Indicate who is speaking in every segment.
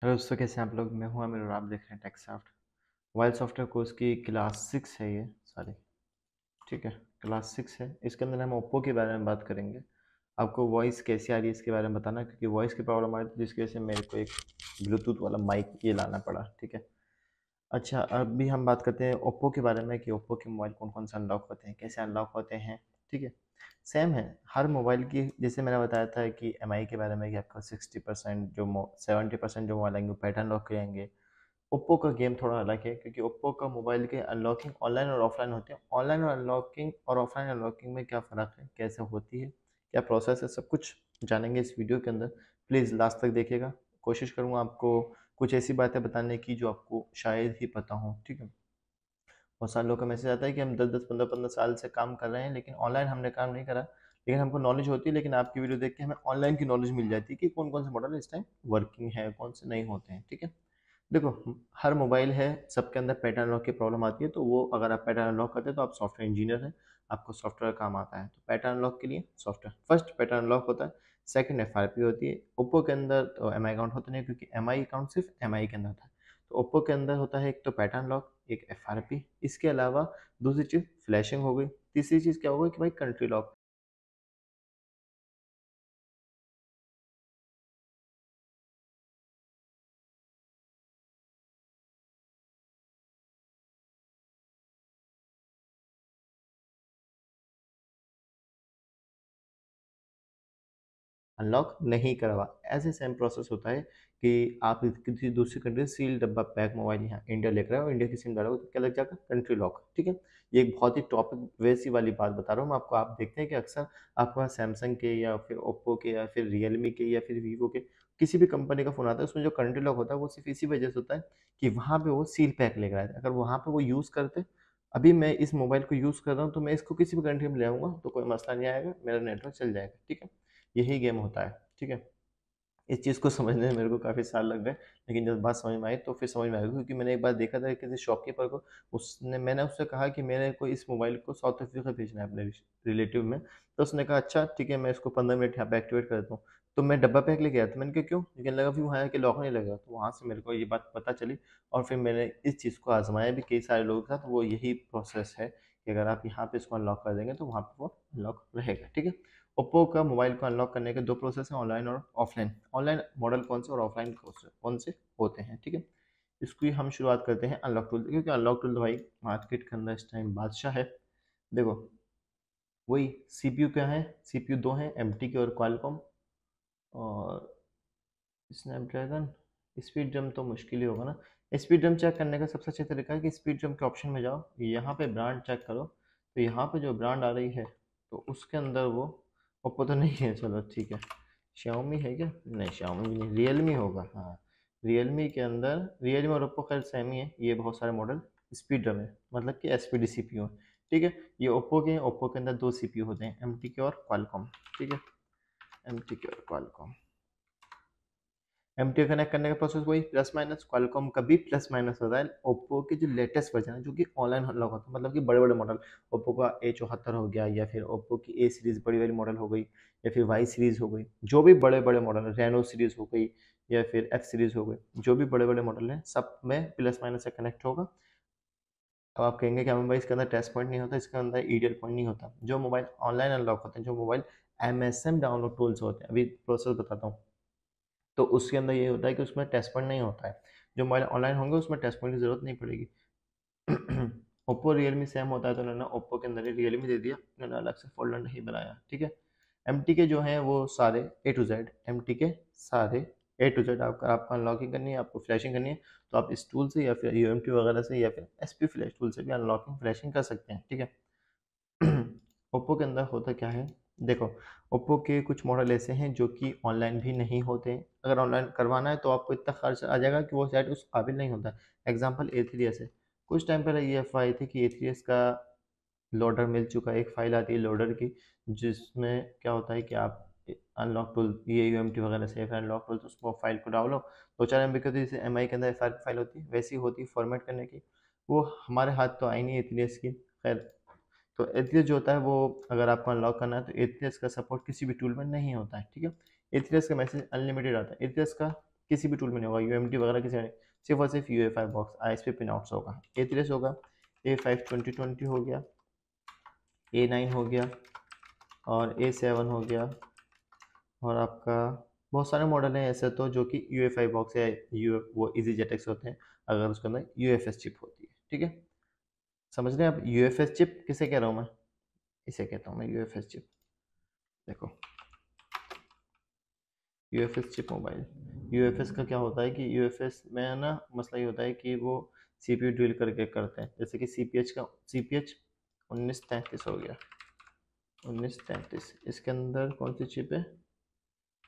Speaker 1: Hello दोस्तों, कैसे हैं आप लोग। मैं हूं आमिर और आप देख रहे हैं टेक्सॉफ्ट। मोबाइल सॉफ्टवेयर कोर्स की क्लास 6 है ये। सॉरी, ठीक है, क्लास 6 है। इसके अंदर हम ओप्पो के बारे में बात करेंगे। आपको वॉइस कैसी आ रही है इसके बारे में बताना, क्योंकि वॉइस की प्रॉब्लम आ रही थी जिसकी वजह से मेरे को एक ब्लूटूथ वाला माइक ये लाना पड़ा। ठीक है। अच्छा, अभी हम बात करते हैं ओप्पो के बारे में कि ओप्पो के मोबाइल कौन कौन से अनलॉक होते हैं, कैसे अनलॉक होते हैं। ठीक है। सेम है हर मोबाइल की। जैसे मैंने बताया था कि एमआई के बारे में कि आपका 60% जो 70% जो मोबाइल आएंगे वो पैटर्न लॉक करेंगे। ओप्पो का गेम थोड़ा अलग है, क्योंकि ओप्पो का मोबाइल के अनलॉकिंग ऑनलाइन और ऑफलाइन होते हैं। ऑनलाइन और अनलॉकिंग और ऑफलाइन अनलॉकिंग में क्या फ़र्क है, कैसे होती है, क्या प्रोसेस है, सब कुछ जानेंगे इस वीडियो के अंदर। प्लीज़ लास्ट तक देखिएगा। कोशिश करूँगा आपको कुछ ऐसी बातें बताने की जो आपको शायद ही पता हो। ठीक है। बहुत सारे लोगों का मैसेज आता है कि हम 10-10 15-15 साल से काम कर रहे हैं, लेकिन ऑनलाइन हमने काम नहीं करा, लेकिन हमको नॉलेज होती है। लेकिन आपकी वीडियो देख के हमें ऑनलाइन की नॉलेज मिल जाती है कि कौन कौन से मॉडल इस टाइम वर्किंग है, कौन से नहीं होते हैं। ठीक है। देखो, हर मोबाइल है, सबके अंदर पैटर्न लॉक की प्रॉब्लम आती है। तो वो अगर आप पैटर्न लॉक करते हैं तो आप सॉफ्टवेयर इंजीनियर हैं, आपको सॉफ्टवेयर काम आता है। तो पैटर्न लॉक के लिए सॉफ्टवेयर फर्स्ट पैटर्न लॉक होता है। सेकंड एफआरपी होती है। ओप्पो के अंदर तो एमआई अकाउंट होता नहीं, क्योंकि एमआई अकाउंट सिर्फ एमआई के अंदर होता है। तो ओप्पो के अंदर होता है एक तो पैटर्न लॉक, एक एफआरपी। इसके अलावा दूसरी चीज़ फ्लैशिंग हो गई। तीसरी चीज़ क्या हो गई कि भाई कंट्री लॉक। अनलॉक नहीं करवा, ऐसे सेम प्रोसेस होता है कि आप किसी दूसरी कंट्री से सील डब्बा पैक मोबाइल यहाँ इंडिया लेकर आए और इंडिया की सिम डालोगे तो क्या लग जाएगा, कंट्री लॉक। ठीक है। ये एक बहुत ही टॉपिक वैसी वाली बात बता रहा हूँ मैं आपको। आप देखते हैं कि अक्सर आपके पास सैमसंग के या फिर ओप्पो के या फिर रियलमी के या फिर वीवो के किसी भी कंपनी का फ़ोन आता है, उसमें जो कंट्री लॉक होता है वो सिर्फ इसी वजह से होता है कि वहाँ पे वो सील पैक लेकर आए थे। अगर वहाँ पे वो यूज़ करते, अभी मैं इस मोबाइल को यूज़ कर रहा हूँ तो मैं इसको किसी भी कंट्री में ले आऊँगा तो कोई मसला नहीं आएगा, मेरा नेटवर्क चल जाएगा। ठीक है। यही गेम होता है। ठीक है। इस चीज़ को समझने में मेरे को काफ़ी साल लग गए, लेकिन जब बात समझ में आई तो फिर समझ में आ गई। क्योंकि मैंने एक बार देखा था किसी शॉपकीपर को, उसने मैंने उससे कहा कि मेरे को इस मोबाइल को साउथ अफ्रीका भेजना है अपने रिलेटिव में। तो उसने कहा अच्छा ठीक है, मैं इसको 15 मिनट यहाँ पे एक्टिवेट कर देता हूँ। तो मैं डब्बा पैक लेके आया था। मैंने कहा क्यों, लेकिन लगा फिर वहाँ आके लॉक नहीं लगा। तो वहाँ से मेरे को ये बात पता चली और फिर मैंने इस चीज़ को आजमाया भी कई सारे लोगों के साथ। वो यही प्रोसेस है कि अगर आप यहाँ पे इसको अनलॉक कर देंगे तो वहाँ पे वो अनलॉक रहेगा। ठीक है। ओप्पो का मोबाइल को अनलॉक करने के दो प्रोसेस हैं, ऑनलाइन और ऑफलाइन। ऑनलाइन मॉडल कौन से और ऑफलाइन कौन से होते हैं। ठीक है। इसकी हम शुरुआत करते हैं अनलॉक टूल से, क्योंकि अनलॉक टूल तो भाई मार्केट के अंदर इस टाइम बादशाह है। देखो, वही सीपीयू क्या है, सीपीयू दो हैं, एमटी के और क्वालकॉम और स्नैपड्रैगन। स्पीड ड्रम तो मुश्किल ही होगा ना। स्पीड ड्रम चेक करने का सबसे अच्छा तरीका है कि स्पीड ड्रम के ऑप्शन में जाओ, यहाँ पे ब्रांड चेक करो। तो यहाँ पे जो ब्रांड आ रही है तो उसके अंदर वो ओप्पो तो नहीं है, चलो ठीक है। शाओमी है क्या, नहीं शाओमी भी नहीं, रियलमी होगा हाँ। रियलमी के अंदर रियलमी और ओप्पो खैर सेम ही है, ये बहुत सारे मॉडल स्पीड ड्रम है, मतलब कि S P D C P U. ठीक है। ये ओप्पो के हैं, ओप्पो के अंदर दो सी पी यू होते हैं, एम टी के और क्वालकॉम। ठीक है। एम टी के और क्वालकॉम। एमटीयू कनेक्ट करने का प्रोसेस वही प्लस माइनस। क्वालकॉम का भी प्लस माइनस होता है। ओप्पो के जो लेटेस्ट वर्जन है जो कि ऑनलाइन अनलॉक होता है, मतलब कि बड़े बड़े मॉडल, ओप्पो का A74 हो गया या फिर ओप्पो की ए सीरीज़ बड़ी वाली मॉडल हो गई या फिर वाई सीरीज़ हो गई, जो भी बड़े बड़े मॉडल है, रेनो सीरीज़ हो गई या फिर एफ सीरीज़ हो गई, जो भी बड़े बड़े मॉडल हैं सब में प्लस माइनस से कनेक्ट होगा। अब आप कहेंगे कि हमें भाई इसके अंदर टच पॉइंट नहीं होता, इसके अंदर ईडियल पॉइंट नहीं होता। जो मोबाइल ऑनलाइन अनलॉक होते हैं, जो मोबाइल MSM डाउनलोड टूल्स होते हैं, अभी प्रोसेस बताता हूँ। तो उसके अंदर ये होता है कि उसमें टेस्ट पॉइंट नहीं होता है। जो मोबाइल ऑनलाइन होंगे उसमें टेस्ट पॉइंट की ज़रूरत नहीं पड़ेगी। ओप्पो रियलमी सेम होता है तो उन्होंने ओप्पो के अंदर ही रियलमी दे दिया, उन्होंने अलग से फोल्डर नहीं बनाया। ठीक है। एम टी के जो हैं वो सारे A to Z, M T K सारे A to Z। आपको अनलॉकिंग करनी है, आपको फ्लैशिंग करनी है तो आप इस टूल से या फिर UMT वगैरह से या फिर SP फ्लैश टूल से भी अनलॉकिंग फ्लैशिंग कर सकते हैं। ठीक है। ओप्पो के अंदर होता क्या है, देखो, ओप्पो के कुछ मॉडल ऐसे हैं जो कि ऑनलाइन भी नहीं होते हैं। अगर ऑनलाइन करवाना है तो आपको इतना खर्च आ जाएगा कि वो शायद उस काबिल नहीं होता। एग्जाम्पल A3s है। कुछ टाइम पहले ये अफवाह आई थी कि A3s का लोडर मिल चुका है। एक फाइल आती है लोडर की, जिसमें क्या होता है कि आप अनलॉक टूल ये UMT वगैरह से या फिर अनलॉक टूल उसको फाइल को डाउनलोड 2-4 MB की होती है, जैसे MI के अंदर FR की फाइल होती है वैसी होती है फॉर्मेट करने की। वो हमारे हाथ तो आई नहीं A3s की, खैर। तो एथियस जो होता है वो, अगर आपको अनलॉक करना है तो एथियस का सपोर्ट किसी भी टूल में नहीं होता है। ठीक है। एथियस का मैसेज अनलिमिटेड आता है। एथियस का किसी भी टूल में नहीं होगा, यूएमटी वगैरह किसी में नहीं, सिर्फ और सिर्फ UFI box ISP pin outs होगा। A3 होगा, A5 2020 हो गया, A9 हो गया, और A7 हो गया, और आपका बहुत सारे मॉडल हैं ऐसे तो जो कि यूएफआई बॉक्स या यू वो इजी जेटेक्स होते हैं, अगर उसके अंदर यूएफएस चिप होती है। ठीक है, समझ रहे हैं आप? यूएफएस चिप किसे कह रहा हूँ मैं? इसे कहता हूँ मैं यूएफएस चिप। देखो, यूएफएस चिप मोबाइल, यूएफएस का क्या होता है कि यूएफएस में ना मसला ये होता है कि वो सीपीयू ड्रिल करके करते हैं, जैसे कि सीपीएच 1933 हो गया, 1933, इसके अंदर कौन सी चिप है?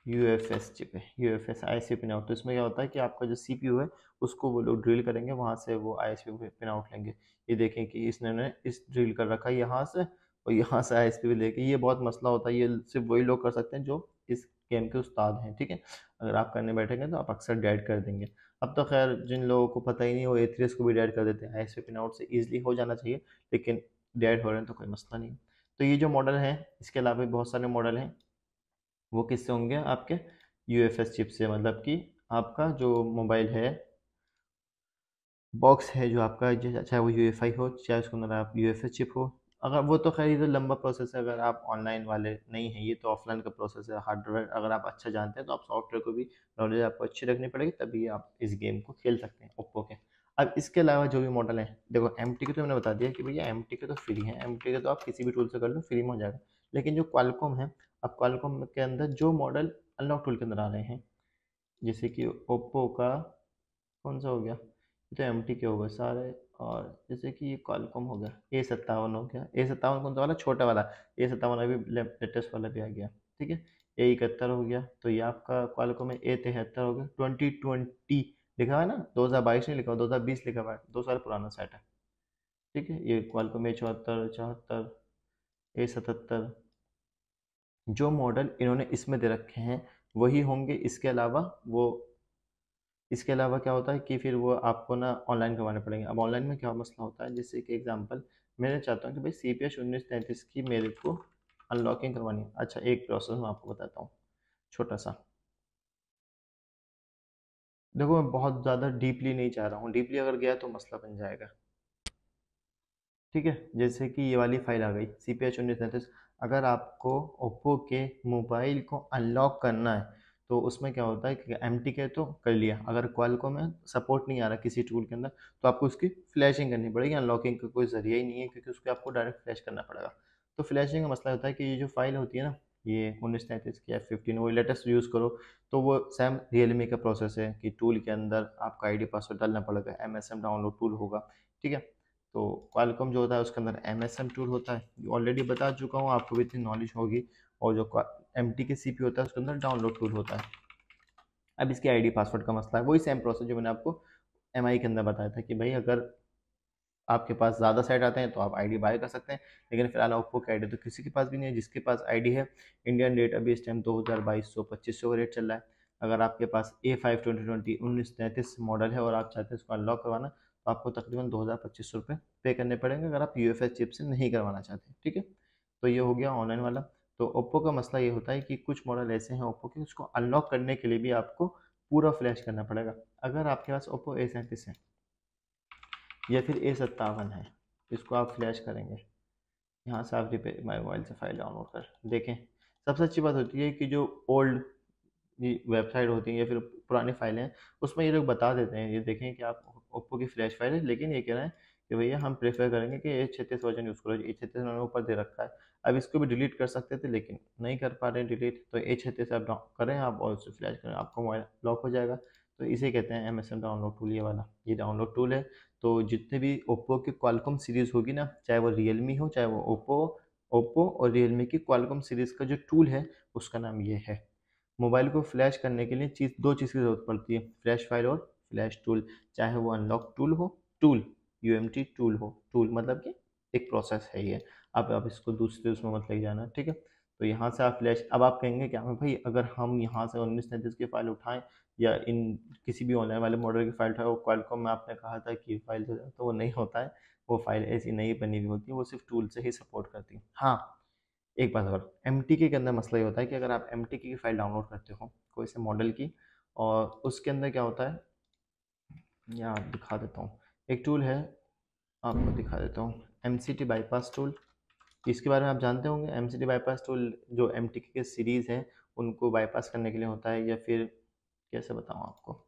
Speaker 1: यूएफएस चिप है, यूएफएस आईएसपी पिन आउट। तो इसमें क्या होता है कि आपका जो सीपीयू है उसको वो लोग ड्रिल करेंगे, वहाँ से वो आईएसपी पिन आउट लेंगे। ये देखें कि इसने ने इस ड्रिल कर रखा है यहाँ से, और यहाँ से आईएसपी भी लेके, ये बहुत मसला होता है, ये सिर्फ वही लोग कर सकते हैं जो इस गेम के उस्ताद हैं। ठीक है, अगर आप करने बैठेंगे तो आप अक्सर डेड कर देंगे। अब तो खैर जिन लोगों को पता ही नहीं, वो A3 को भी डेड कर देते हैं, आईएसपी पिन आउट से ईजिली हो जाना चाहिए, लेकिन डेड हो रहे हैं तो कोई मसला नहीं। तो ये जो मॉडल है, इसके अलावा भी बहुत सारे मॉडल हैं, वो किससे होंगे? आपके यूएफएस चिप से, मतलब कि आपका जो मोबाइल है, बॉक्स है जो आपका, चाहे वो यूएफआई हो, चाहे उसके अंदर आप यूएफएस चिप हो। अगर वो तो खैर ये तो लंबा प्रोसेस है, अगर आप ऑनलाइन वाले नहीं हैं, ये तो ऑफलाइन का प्रोसेस है। हार्डवेयर अगर आप अच्छा जानते हैं तो आप सॉफ्टवेयर को भी नॉलेज आपको अच्छी रखनी पड़ेगी, तभी आप इस गेम को खेल सकते हैं ओप्पो के। अब इसके अलावा जो भी मॉडल हैं, देखो एमटी के तो मैंने बता दिया कि भैया एमटी के तो फ्री हैं, एमटी के तो आप किसी भी टूल से कर लो, फ्री में हो जाएगा। लेकिन जो क्वालकॉम है, अब क्वालकॉम के अंदर जो मॉडल अनलॉक टूल के अंदर आ रहे हैं, जैसे कि ओप्पो का कौन सा हो गया, ये तो एम टी के हो गए सारे, और जैसे कि ये क्वालकॉम हो गया, A57 हो गया, A57 कौन सा वाला? छोटा वाला, A57 अभी लेटेस्ट वाला भी आ गया। ठीक है, A71 हो गया, तो ये आपका क्वालकॉम में A73 हो गया, 2020 लिखा हुआ है ना, 2022 नहीं लिखा हुआ, 2020 लिखा हुआ है, 2 साल पुराना सेट है। ठीक है, ये क्वालकॉम A74, 74, A77, जो मॉडल इन्होंने इसमें दे रखे हैं वही होंगे। इसके अलावा क्या होता है कि फिर वो आपको ना ऑनलाइन करवाने पड़ेंगे। अब ऑनलाइन में क्या मसला होता है, जैसे कि एग्जांपल मैं चाहता हूँ कि भाई CPH 1933 की मेरे को अनलॉकिंग करवानी है। अच्छा, एक प्रोसेस मैं आपको बताता हूँ छोटा सा। देखो मैं बहुत ज़्यादा डीपली नहीं चाह रहा हूँ, डीपली अगर गया तो मसला बन जाएगा। ठीक है, जैसे कि ये वाली फाइल आ गई CPH 1933। अगर आपको ओप्पो के मोबाइल को अनलॉक करना है तो उसमें क्या होता है कि एम टी के तो कर लिया, अगर क्वालकॉम में सपोर्ट नहीं आ रहा किसी टूल के अंदर, तो आपको उसकी फ्लैशिंग करनी पड़ेगी। अनलॉकिंग का कोई जरिया ही नहीं है, क्योंकि उसको आपको डायरेक्ट फ्लैश करना पड़ेगा। तो फ्लैशिंग का मसला होता है कि ये जो फाइल होती है ना, ये 1933 की F15, वो लेटेस्ट यूज़ करो तो वो सेम रियलमी का प्रोसेस है कि टूल के अंदर आपका ID पासवर्ड डालना पड़ेगा, MSM डाउनलोड टूल होगा। ठीक है, तो क्वालकॉम जो होता है उसके अंदर MSM टूल होता है, ऑलरेडी बता चुका हूँ आपको भी, इतनी नॉलेज होगी। और जो MT के CPU होता है उसके अंदर डाउनलोड टूल होता है। अब इसके ID पासवर्ड का मसला है, वही सेम प्रोसेस जो मैंने आपको MI के अंदर बताया था कि भाई अगर आपके पास ज़्यादा सेट आते हैं तो आप आईडी बाय कर सकते हैं, लेकिन फिलहाल ओप्पो की आईडी तो किसी के पास भी नहीं है। जिसके पास आईडी है, इंडियन रेट अभी इस टाइम 2200-2500 का रेट चल रहा है। अगर आपके पास A5 2020 1933 मॉडल है और आप चाहते हैं इसको अनलॉक करवाना, तो आपको तकरीबन 2200-2500 रुपये पे करने पड़ेंगे, अगर आप यूएफएस चिप से नहीं करवाना चाहते। ठीक है, तो ये हो गया ऑनलाइन वाला। तो ओप्पो का मसला ये होता है कि कुछ मॉडल ऐसे हैं ओप्पो के, उसको अनलॉक करने के लिए भी आपको पूरा फ्लैश करना पड़ेगा। अगर आपके पास ओप्पो A37 है या फिर A57 है, इसको आप फ्लैश करेंगे, यहाँ से आप रिपेयर माई मोबाइल से फाइल डाउनलोड कर देखें। सबसे अच्छी बात होती है कि जो ओल्ड वेबसाइट होती हैं या फिर पुरानी फाइलें हैं, उसमें ये लोग बता देते हैं, ये देखें कि आप ओप्पो की फ्लैश फाइल है, लेकिन ये कह रहे हैं कि भैया हम प्रेफर करेंगे कि A36 वर्जन यूज़ करो। A36 उन्होंने ऊपर दे रखा है। अब इसको भी डिलीट कर सकते थे लेकिन नहीं कर पा रहे हैं डिलीट, तो A36 आप डाउन करें आप और उससे फ्लैश करें, आपका मोबाइल लॉक हो जाएगा। तो इसे कहते हैं MSM डाउनलोड टूल, ये वाला ये डाउनलोड टूल है। तो जितने भी ओप्पो की क्वालकॉम सीरीज़ होगी ना, चाहे वो रियलमी हो चाहे वो ओप्पो, ओप्पो और रियलमी की क्वालकॉम सीरीज़ का जो टूल है उसका नाम ये है। मोबाइल को फ्लैश करने के लिए दो चीज़ की ज़रूरत पड़ती है, फ्लैश फाइल और फ्लैश टूल। चाहे वो अनलॉक टूल हो, टूल यूएमटी टूल हो, टूल मतलब कि एक प्रोसेस है ये। अब आप इसको दूसरे उसमें मत ले जाना। ठीक है, तो यहाँ से आप फ्लैश, अब आप कहेंगे क्या हमें भाई अगर हम यहाँ से 1933 की फाइल उठाएं या इन किसी भी ऑनलाइन वाले मॉडल की फाइल उठाएं, वो क्वालकॉम में आपने कहा था कि फाइल तो वो नहीं होता है। वो फाइल ऐसी नहीं बनी हुई होती है, वो सिर्फ टूल से ही सपोर्ट करती है। हाँ, एक बात और, एम के अंदर मसला ये होता है कि अगर आप एम की फाइल डाउनलोड करते हो कोई से मॉडल की, और उसके अंदर क्या होता है, या आप दिखा देता हूँ, एक टूल है, आपको दिखा देता हूँ, MCT बाईपास टूल। इसके बारे में आप जानते होंगे। MCT बाईपास टूल जो MTK के सीरीज़ हैं उनको बाईपास करने के लिए होता है, या फिर कैसे बताऊँ आपको,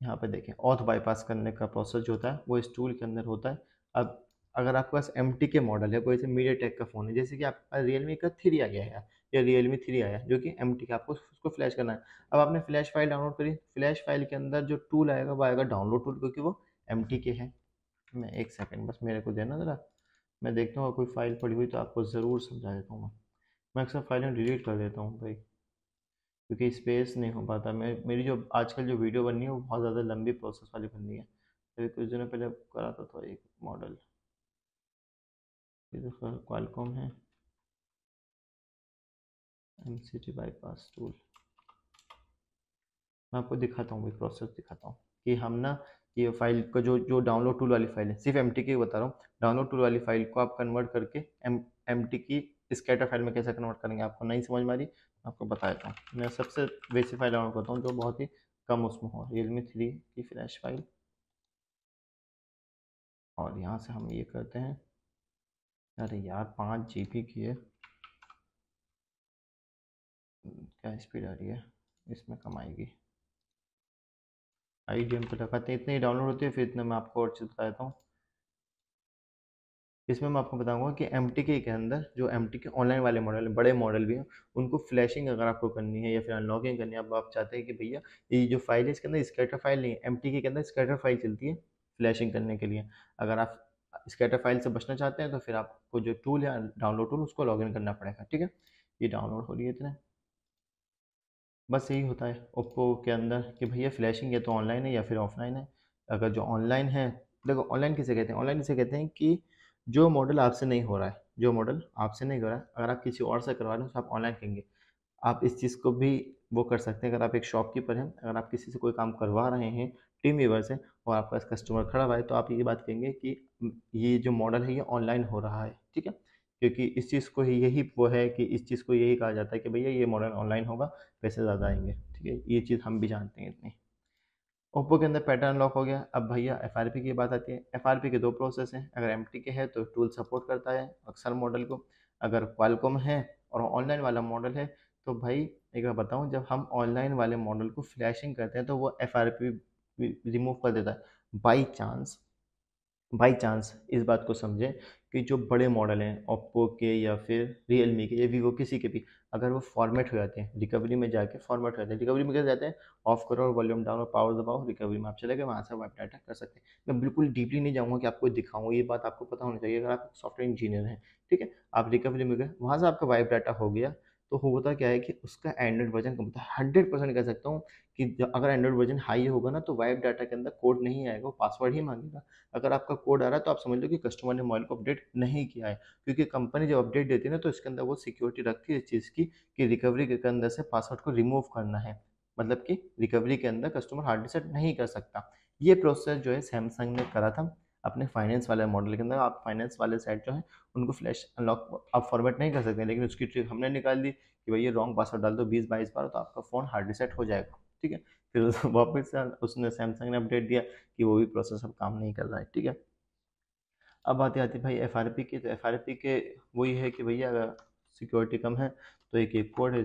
Speaker 1: यहाँ पे देखें, ऑथ बाईपास करने का प्रोसेस जो होता है वो इस टूल के अंदर होता है। अब अगर आपके पास MTK मॉडल है, कोई से मीडियाटेक का फ़ोन है, जैसे कि आपका रियलमी का 3 आ गया है या रियलमी 3 आया है जो कि MTK, आपको उसको फ्लैश करना है। अब आपने फ्लैश फाइल डाउनलोड करी, फ्लैश फाइल के अंदर जो टूल आएगा वो आएगा डाउनलोड टूल, क्योंकि वो MTK है। मैं एक सेकंड बस मेरे को देना ज़रा, मैं देखता हूँ कोई फाइल पड़ी हुई तो आपको ज़रूर समझा देता हूँ। मैं अक्सर फाइलें डिलीट कर देता हूँ भाई, क्योंकि स्पेस नहीं हो पाता। मैं मेरी जो आजकल जो वीडियो बननी है वो बहुत ज़्यादा लंबी प्रोसेस वाली बननी है। अभी कुछ दिनों पहले करा था एक मॉडल, ये तो क्वालकॉम है, MCT बाईपास टूल। मैं आपको दिखाता हूँ, एक प्रोसेस दिखाता हूँ कि हम ना ये फाइल का जो डाउनलोड टूल वाली फाइल है, सिर्फ MTK की बता रहा हूँ, डाउनलोड टूल वाली फाइल को आप कन्वर्ट करके MTK स्कैटर फाइल में कैसे कन्वर्ट करेंगे। आपको नहीं समझ में आ रही, मैं आपको बता देता हूँ। मैं सबसे बेसिक फाइल डाउनलोड करता हूँ जो बहुत ही कम उसमें हो, रियलमी 3 की फ्लैश फाइल, और यहाँ से हम ये करते हैं। अरे यार 5 GB की है, क्या स्पीड आ रही है, इसमें कम आएगी। IDM पे लगाते हैं, इतनी ही डाउनलोड होती है, फिर इतने मैं आपको और चीज़ बता देता हूँ। इसमें मैं आपको बताऊंगा कि MTK के अंदर जो MTK ऑनलाइन वाले मॉडल हैं, बड़े मॉडल भी हैं, उनको फ्लैशिंग अगर आपको करनी है या फिर अनलॉकिंग करनी है, अब आप चाहते हैं कि भैया ये जो फाइल है इसके अंदर स्कैटर फाइल नहीं है, MTK के अंदर स्कैटर फाइल चलती है फ्लैशिंग करने के लिए। अगर आप स्कैटर फाइल से बचना चाहते हैं तो फिर आपको जो टूल है डाउनलोड टूल, उसको लॉगिन करना पड़ेगा। ठीक है, ये डाउनलोड हो रही है इतने, बस यही होता है ओप्पो के अंदर कि भैया फ्लैशिंग या तो ऑनलाइन है या फिर ऑफलाइन है। अगर जो ऑनलाइन है, देखो ऑनलाइन किसे कहते हैं, ऑनलाइन इसे कहते हैं कि जो मॉडल आपसे नहीं हो रहा है, जो मॉडल आपसे नहीं हो रहा है अगर आप किसी और से करवा रहे हो तो आप ऑनलाइन कहेंगे। आप इस चीज़ को भी वो कर सकते हैं, अगर आप एक शॉपकीपर हैं, अगर आप किसी से कोई काम करवा रहे हैं टीम वीवर से और आपका कस्टमर खड़ा हुआ है, तो आप ये बात कहेंगे कि ये जो मॉडल है ये ऑनलाइन हो रहा है। ठीक है, क्योंकि इस चीज़ को ही यही वो है कि इस चीज़ को यही कहा जाता है कि भैया ये मॉडल ऑनलाइन होगा, पैसे ज़्यादा आएंगे। ठीक है, ये चीज़ हम भी जानते हैं इतनी। ओप्पो के अंदर पैटर्न लॉक हो गया। अब भैया FRP की बात आती है। FRP के दो प्रोसेस हैं, अगर MTK है तो टूल सपोर्ट करता है अक्सर मॉडल को, अगर क्वालकॉम है और ऑनलाइन वाला मॉडल है तो भाई एक बार बताऊं, जब हम ऑनलाइन वाले मॉडल को फ्लैशिंग करते हैं तो वो FRP रिमूव कर देता है। बाई चांस इस बात को समझें कि जो बड़े मॉडल हैं ओप्पो के या फिर रियलमी के या वीवो किसी के भी, अगर वो फॉर्मेट हो जाते हैं रिकवरी में जाके, फॉर्मेट हो जाते हैं रिकवरी में, कैसे जाते हैं, ऑफ करो और वॉल्यूम डाउन और पावर दबाओ, रिकवरी में आप चले गए, वहाँ से वाइप डाटा कर सकते हैं। मैं बिल्कुल डीपली नहीं जाऊँगा कि आपको दिखाऊँ, ये बात आपको पता होनी चाहिए अगर आप सॉफ्टवेयर इंजीनियर हैं। ठीक है, आप रिकवरी में गए, वहाँ से आपका वाइप डाटा हो गया, तो होता क्या है कि उसका एंड्रॉइड वर्जन कम होता है। 100% कह सकता हूँ कि अगर एंड्रॉइड वर्जन हाई होगा ना तो वाइप डाटा के अंदर कोड नहीं आएगा, वो पासवर्ड ही मांगेगा। अगर आपका कोड आ रहा है तो आप समझ लो कि कस्टमर ने मोबाइल को अपडेट नहीं किया है, क्योंकि कंपनी जब अपडेट देती है ना तो इसके अंदर वो सिक्योरिटी रखती है इस चीज़ की कि रिकवरी के अंदर से पासवर्ड को रिमूव करना है, मतलब कि रिकवरी के अंदर कस्टमर हार्ड रीसेट नहीं कर सकता। ये प्रोसेस जो है सैमसंग ने करा था अपने फाइनेंस वाले मॉडल के अंदर। आप फाइनेंस वाले साइट जो है उनको फ्लैश अनलॉक आप फॉर्मेट नहीं कर सकते, लेकिन उसकी ट्रिक हमने निकाल दी कि भैया रॉन्ग पासवर्ड डाल दो 20-22 बार तो आपका फ़ोन हार्ड रीसेट हो जाएगा। ठीक है, फिर वापस से उसने सैमसंग ने अपडेट दिया कि वो भी प्रोसेस अब काम नहीं कर रहा है। ठीक है, अब बात आती है भाई FRP की, तो FRP के वही है कि भैया अगर सिक्योरिटी कम है तो एक कोड है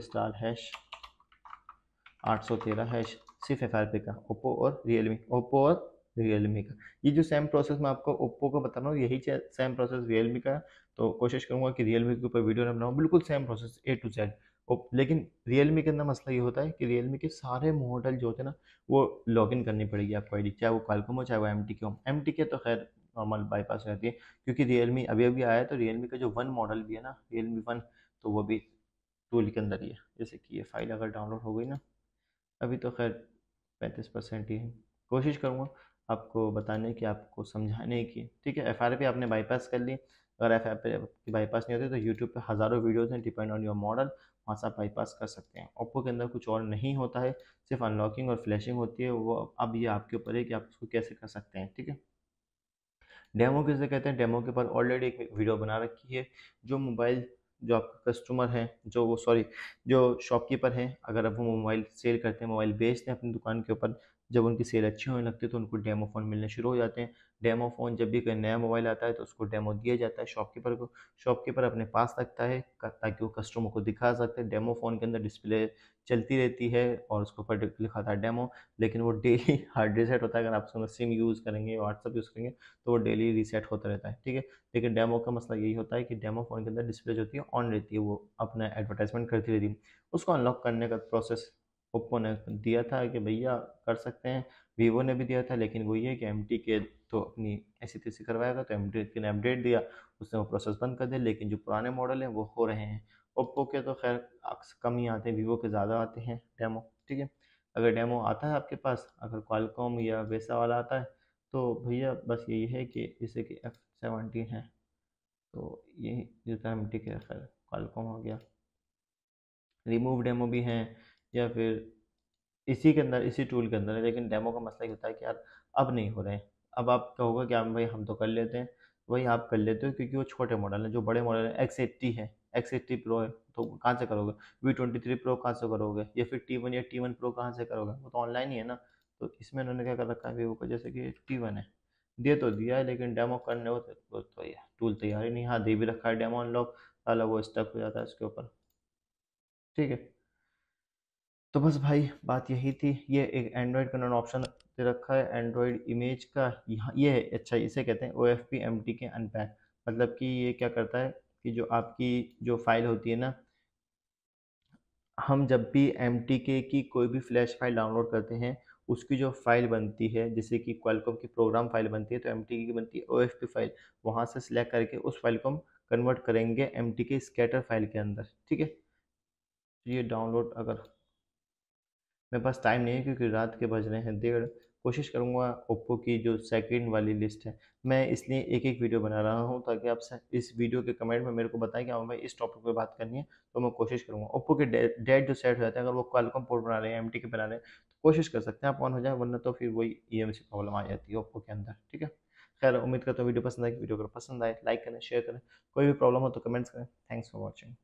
Speaker 1: *#813#, सिर्फ FRP का, ओप्पो और रियलमी का। ये जो सेम प्रोसेस मैं आपको ओप्पो का बता रहा हूँ यही सेम प्रोसेस रियलमी का है, तो कोशिश करूँगा कि रियलमी के ऊपर वीडियो ना बनाऊँ, बिल्कुल same process A to Z। लेकिन रियलमी के अंदर मसला ये होता है कि रियलमी के सारे मॉडल जो होते हैं ना वो लॉगिन करनी पड़ेगी आपको आईडी, चाहे वो क्वालकॉम हो चाहे वो MTK हो। MTK तो खैर नॉर्मल बाईपास रहती है, क्योंकि रियलमी अभी अभी आया है तो रियलमी का जो वन मॉडल भी है ना Realme 1, तो वो भी टूल के अंदर ही है। जैसे कि ये फाइल अगर डाउनलोड हो गई ना, अभी तो खैर 35% ही है, कोशिश करूँगा आपको बताने की, आपको समझाने की। ठीक है, FRP आपने बाईपास कर ली, अगर FRP बाईपास नहीं होती तो यूट्यूब पे हज़ारों वीडियोज़ हैं, डिपेंड ऑन योर मॉडल, वहाँ से आप बाईपास कर सकते हैं। ओप्पो के अंदर कुछ और नहीं होता है, सिर्फ अनलॉकिंग और फ्लैशिंग होती है, वो अब ये आपके ऊपर है कि आप उसको कैसे कर सकते हैं। ठीक है, डेमो किसे कहते हैं, डेमो के ऊपर ऑलरेडी एक वीडियो बना रखी है। जो मोबाइल जो आपका कस्टमर है, जो वो सॉरी जो शॉपकीपर हैं, अगर अब वो मोबाइल सेल करते हैं, मोबाइल बेचते हैं अपनी दुकान के ऊपर, जब उनकी सेल अच्छी होने लगती है तो उनको डेमो फ़ोन मिलने शुरू हो जाते हैं। डेमो फ़ोन जब भी कोई नया मोबाइल आता है तो उसको डेमो दिया जाता है शॉपकीपर को। शॉपकीपर अपने पास रखता है ताकि वो कस्टमर को दिखा सकते हैं। डेमो फ़ोन के अंदर डिस्प्ले चलती रहती है और उसके ऊपर लिखा था डेमो, लेकिन वो डेली हार्ड रीसेट होता है। अगर आप उसमें सिम यूज़ करेंगे, व्हाट्सअप यूज़ करेंगे तो वो डेली रीसेट होता रहता है, ठीक है। लेकिन डेमो का मसला यही होता है कि डेमो फ़ोन के अंदर डिस्प्ले जो होती है ऑन रहती है, वो अपना एडवर्टाइजमेंट करती रहती है। उसको अनलॉक करने का प्रोसेस ओप्पो ने दिया था कि भैया कर सकते हैं, वीवो ने भी दिया था, लेकिन वो ये कि एमटी के तो अपनी ऐसी तैसी करवाएगा, तो एमटी ने अपडेट दिया, उसने वो प्रोसेस बंद कर दिया। लेकिन जो पुराने मॉडल हैं वो हो रहे हैं। ओप्पो के तो खैर कम ही आते हैं, वीवो के ज़्यादा आते हैं डेमो, ठीक है। अगर डेमो आता है आपके पास, अगर क्वालकॉम या वैसा वाला आता है, तो भैया बस यही है कि जैसे कि F17 है, तो यही जो था एम टी के, खैर क्वालकॉम हो गया। रिमूव डेमो भी हैं, या फिर इसी के अंदर, इसी टूल के अंदर है। लेकिन डेमो का मसला ये होता है कि यार अब नहीं हो रहे हैं। अब आप कहोगे कि हम भाई हम तो कर लेते हैं, वही आप कर लेते हो क्योंकि वो छोटे मॉडल हैं। जो बड़े मॉडल है X80 है, X80 प्रो है, तो कहाँ से करोगे? V23 प्रो कहाँ से करोगे? या फिर T1 या T1 प्रो कहाँ से करोगे? वो तो ऑनलाइन ही है ना। तो इसमें उन्होंने क्या कर रखा है वीवो को, जैसे कि T1 है, दे तो दिया है, लेकिन डेमो करने वो तो ये टूल तैयार ही नहीं। हाँ, दे भी रखा है डेमो अनलॉक, साला वो स्टक हो जाता है उसके ऊपर, ठीक है। तो बस भाई बात यही थी। ये एक एंड्रॉयड का उन्होंने ऑप्शन दे रखा है, एंड्रॉयड इमेज का। यहाँ ये है, अच्छा इसे कहते हैं OFP MT के अनपैक। मतलब कि ये क्या करता है कि जो आपकी जो फाइल होती है ना, हम जब भी MTK की कोई भी फ्लैश फाइल डाउनलोड करते हैं, उसकी जो फाइल बनती है, जैसे कि क्वालकॉम की प्रोग्राम फाइल बनती है, तो MTK की बनती है OFP फाइल। वहाँ से सिलेक्ट करके उस फाइल को हम कन्वर्ट करेंगे MTK स्कैटर फाइल के अंदर, ठीक है। तो ये डाउनलोड अगर, मेरे पास टाइम नहीं है क्योंकि रात के बज रहे हैं 1:30। कोशिश करूँगा ओप्पो की जो सेकंड वाली लिस्ट है, मैं इसलिए एक एक वीडियो बना रहा हूँ ताकि आप इस वीडियो के कमेंट में मेरे को बताएं कि हाँ भाई इस टॉपिक पे बात करनी है, तो मैं कोशिश करूँगा। ओप्पो के डेट जो सेट हो जाते हैं, अगर वो क्वालकॉम पोर्ट बना रहे हैं, MT के बना रहे हैं, तो कोशिश कर सकते हैं आप ऑन हो जाए, वरना तो फिर वही EMC प्रॉब्लम आ जाती है ओप्पो के अंदर, ठीक है। खैर उम्मीद करता हूँ वीडियो पसंद आए। वीडियो अगर पसंद आए लाइक करें, शेयर करें। कोई भी प्रॉब्लम हो तो कमेंट्स करें। Thanks for watching.